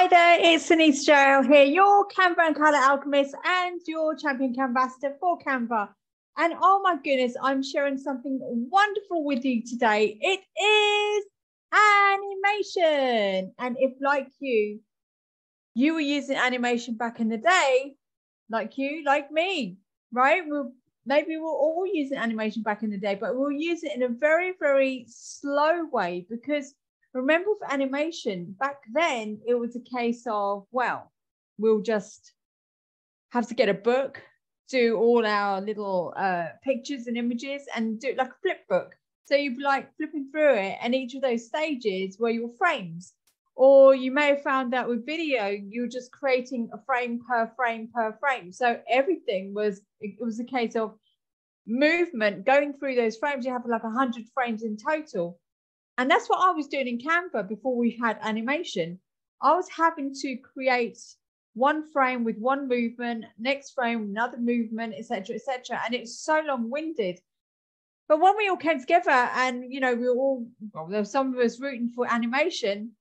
Hi there, it's Denise Joel here, your Canva and Colour Alchemist and your champion Canvastor for Canva. And oh my goodness, I'm sharing something wonderful with you today. It is animation. And if like you were using animation back in the day, like me, right? Maybe we're all using animation back in the day, but we'll use it in a very, very slow way because remember with animation, back then, it was a case of, well, we'll just have to get a book, do all our little pictures and images and do it like a flip book. So you'd be like flipping through it and each of those stages were your frames. Or you may have found that with video, you're just creating a frame per frame per frame. So everything was, it was a case of movement going through those frames. You have like 100 frames in total. And that's what I was doing in Canva before we had animation. I was having to create one frame with one movement, next frame, another movement, etc., etc. And it's so long-winded. But when we all came together and, you know, we were all, well, there were some of us rooting for animation.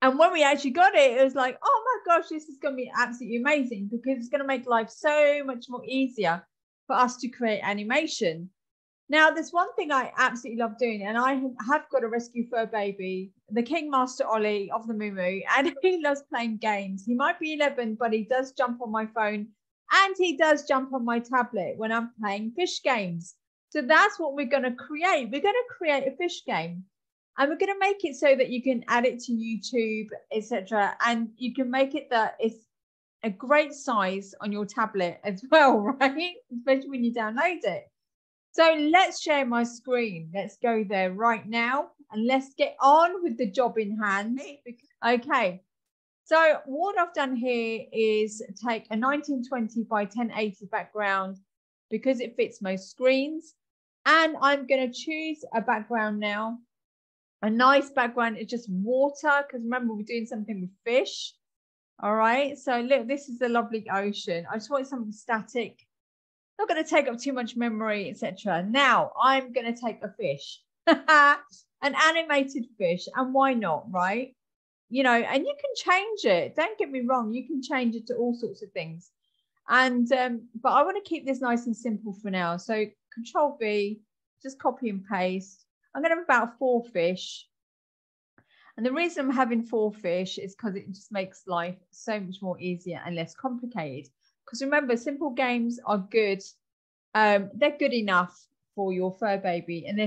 And when we actually got it, it was like, oh my gosh, this is going to be absolutely amazing because it's going to make life so much more easier for us to create animation. Now, there's one thing I absolutely love doing, and I have got a rescue fur baby, the King Master Ollie of the Moo Moo, and he loves playing games. He might be 11, but he does jump on my phone and he does jump on my tablet when I'm playing fish games. So that's what we're going to create. We're going to create a fish game and we're going to make it so that you can add it to YouTube, etc. And you can make it that it's a great size on your tablet as well, right? Especially when you download it. So let's share my screen. Let's go there right now and let's get on with the job in hand. Okay, so what I've done here is take a 1920 by 1080 background because it fits most screens. And I'm going to choose a background now. A nice background is just water because remember we're doing something with fish. All right, so look, this is the lovely ocean. I just want something static. Not going to take up too much memory, etc. Now I'm going to take a fish, an animated fish, and why not, right? You know, and you can change it. Don't get me wrong, you can change it to all sorts of things. And but I want to keep this nice and simple for now. So Control V, just copy and paste. I'm going to have about 4 fish. And the reason I'm having 4 fish is because it just makes life so much more easier and less complicated. Because remember, simple games are good. They're good enough for your fur baby. And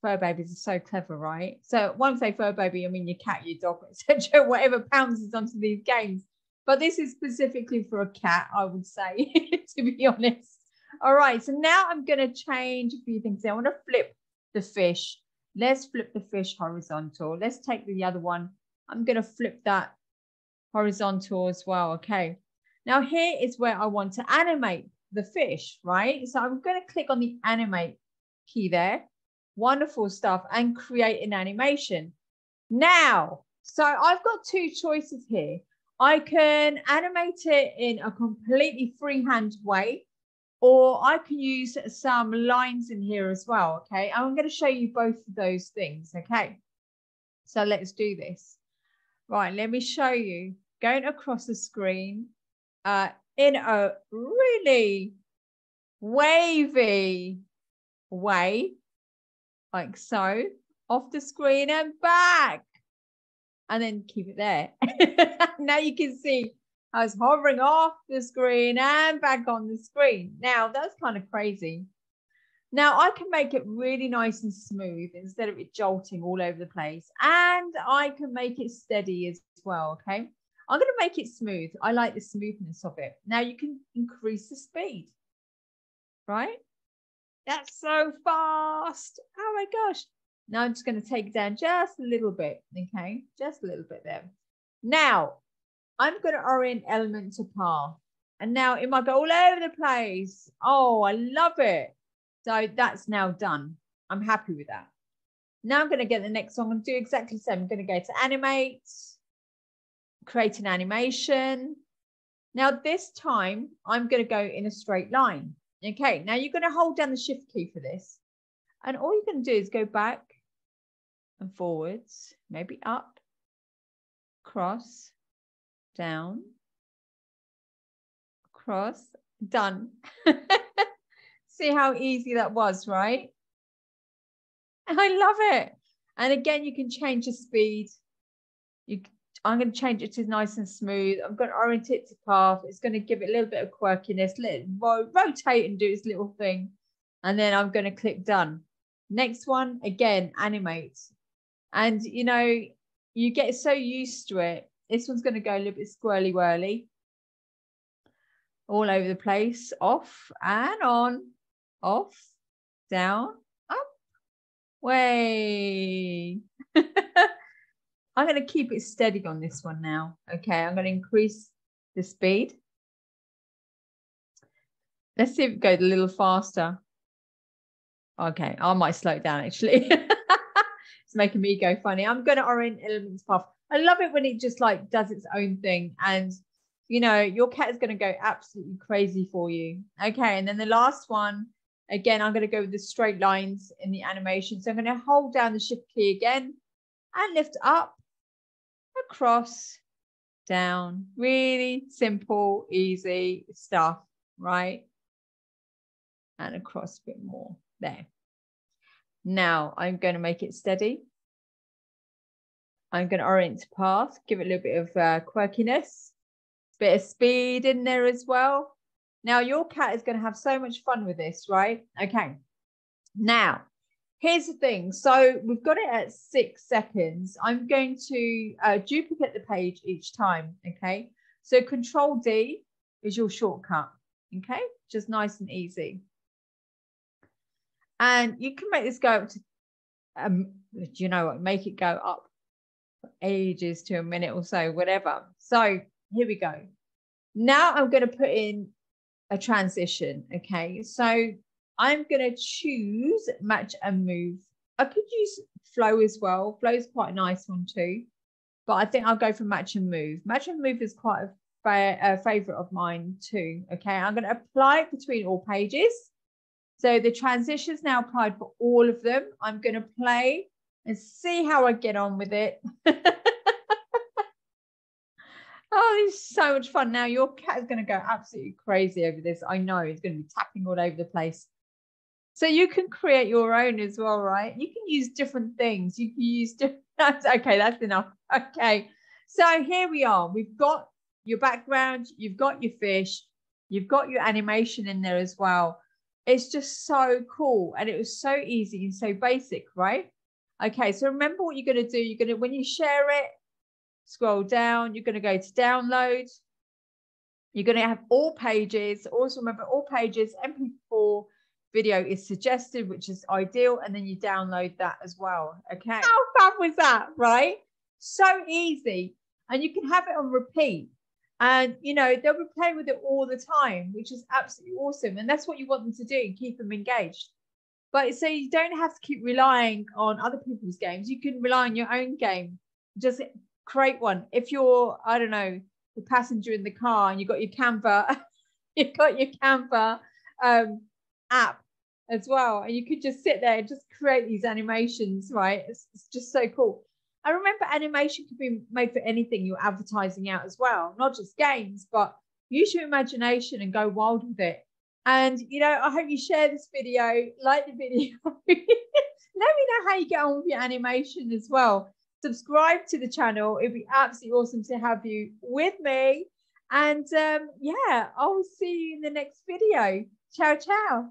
fur babies are so clever, right? So when I say fur baby, I mean your cat, your dog, etc., whatever pounces onto these games. But this is specifically for a cat, I would say, to be honest. All right, so now I'm going to change a few things. I want to flip the fish. Let's flip the fish horizontal. Let's take the other one. I'm going to flip that horizontal as well. Okay. Now here is where I want to animate the fish, right? So I'm going to click on the animate key there. Wonderful stuff, and create an animation. Now, so I've got 2 choices here. I can animate it in a completely freehand way, or I can use some lines in here as well, okay? I'm going to show you both of those things, okay? So let's do this. Right, let me show you. Going across the screen in a really wavy way, like so, off the screen and back. And then keep it there. Now you can see I was hovering off the screen and back on the screen. Now that's kind of crazy. Now I can make it really nice and smooth instead of it jolting all over the place. And I can make it steady as well, okay? I'm going to make it smooth. I like the smoothness of it. Now you can increase the speed, right? That's so fast. Oh my gosh. Now I'm just going to take it down just a little bit, okay? Just a little bit there. Now, I'm going to orient element to path. And now it might go all over the place. Oh, I love it. So that's now done. I'm happy with that. Now I'm going to get the next one and do exactly the same. I'm going to go to animate, create an animation. Now this time I'm going to go in a straight line. Okay, now you're going to hold down the shift key for this. And all you're going to do is go back and forwards, maybe up, across, down, across, done. See how easy that was, right? I love it. And again, you can change the speed. I'm going to change it to nice and smooth. I'm going to orient it to path. It's going to give it a little bit of quirkiness. Let it rotate and do its little thing. And then I'm going to click done. Next one, again, animate. And, you know, you get so used to it. This one's going to go a little bit squirrely whirly. All over the place. Off and on. Off, down, up, way. I'm going to keep it steady on this one now. Okay, I'm going to increase the speed. Let's see if it goes a little faster. Okay, I might slow it down actually. It's making me go funny. I'm going to orient elements path. I love it when it just like does its own thing. And, you know, your cat is going to go absolutely crazy for you. Okay, and then the last one, again, I'm going to go with the straight lines in the animation. So I'm going to hold down the shift key again and lift up, across, down. Really simple, easy stuff, right? And across a bit more there. Now I'm going to make it steady. I'm going to orient to path, give it a little bit of quirkiness, bit of speed in there as well. Now your cat is going to have so much fun with this, right? Okay. Now, here's the thing. So we've got it at 6 seconds. I'm going to duplicate the page each time. Okay. So Control D is your shortcut. Okay. Just nice and easy. And you can make this go up to, you know what, make it go up for ages to a minute or so, whatever. So here we go. Now I'm going to put in a transition. Okay. So I'm going to choose match and move. I could use flow as well. Flow is quite a nice one too. But I think I'll go for match and move. Match and move is quite a favorite of mine too. Okay. I'm going to apply it between all pages. So the transition is now applied for all of them. I'm going to play and see how I get on with it. Oh, this is so much fun. Now your cat is going to go absolutely crazy over this. I know it's going to be tapping all over the place. So you can create your own as well, right? You can use different things. You can use different. Okay, that's enough. Okay. So here we are. We've got your background. You've got your fish. You've got your animation in there as well. It's just so cool. And it was so easy and so basic, right? Okay. So remember what you're going to do. You're going to, when you share it, scroll down, you're going to go to download. You're going to have all pages. Also remember all pages, MP4 video is suggested, which is ideal. And then you download that as well. Okay. How fun was that, right? So easy. And you can have it on repeat. And, you know, they'll be playing with it all the time, which is absolutely awesome. And that's what you want them to do, keep them engaged. But so you don't have to keep relying on other people's games. You can rely on your own game. Just create one. If you're, I don't know, the passenger in the car and you've got your Canva, app as well. And you could just sit there and just create these animations, right? It's just so cool. I remember animation could be made for anything you're advertising out as well, not just games, but use your imagination and go wild with it. And, you know, I hope you share this video, like the video. Let me know how you get on with your animation as well. Subscribe to the channel. It'd be absolutely awesome to have you with me. And yeah, I'll see you in the next video. Ciao, ciao.